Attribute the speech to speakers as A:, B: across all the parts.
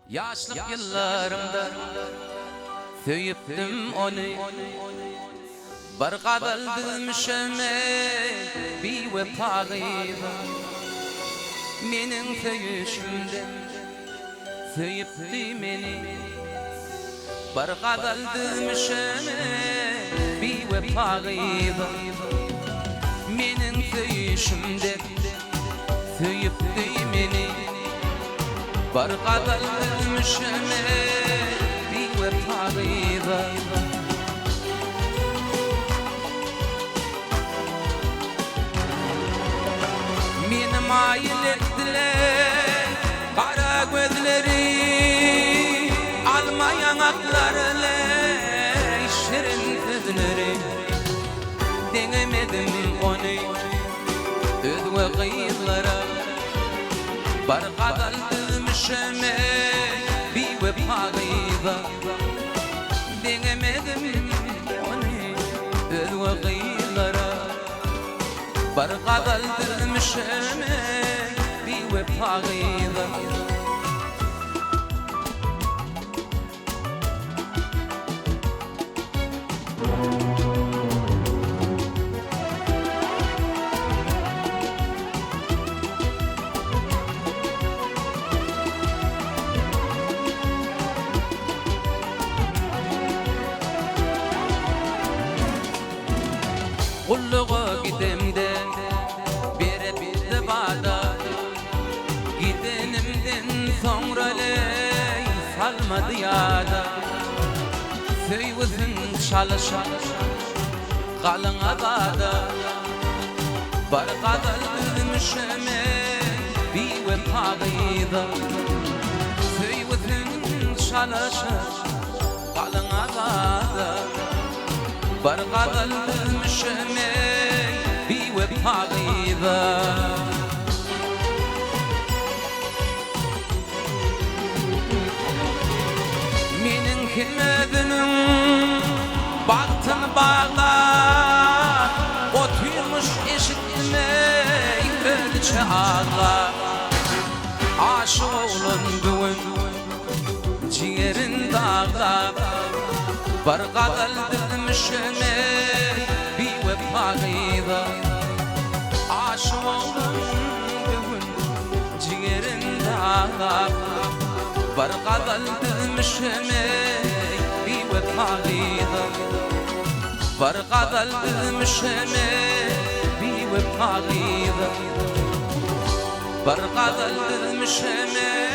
A: Yaşlık yıllarımda söyüptüm onu. Bir kabildim şeme bir vefalıydı. Menin söyüşümde söyüptü beni. Bir kabildim şeme bir vefalıydı. Menin söyüşümde söyüptü beni. Bir kabildim şeme bir vefalıydı. Mayil ettiler kara gözleri, alma yanaklarla şirin sözleri. Denemedim onu özgü kıyılara. Bir kadaldım şeme bir vefalıydı. Denemedim onu özgü kıyılara. Bir kadaldım şeme bir vefalıydı. Kulluğa gidem de bere bizde bağda. Gidenimden sonra ley salmadı yada. Söyüzün çalışan kalın abada. Bir kadaldım şeme bir vefalıydı. Söyüzün çalışan kalın abada. Bir kadaldım şeme bir vefalıydı. Menin kimedinin baktın bağlar, oturmuş eşitmey ölçe ağlar. Aşık olun bugün ciğerin dağlar. Bir kadaldım şeme bir vefalıydı. Aşık olun bugün ciğerin dağlar. Bir kadaldım şeme bir vefalıydı. Bir kadaldım şeme bir vefalıydı. Bir kadaldım şeme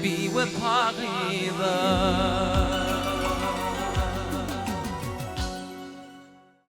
A: bir vefalıydı.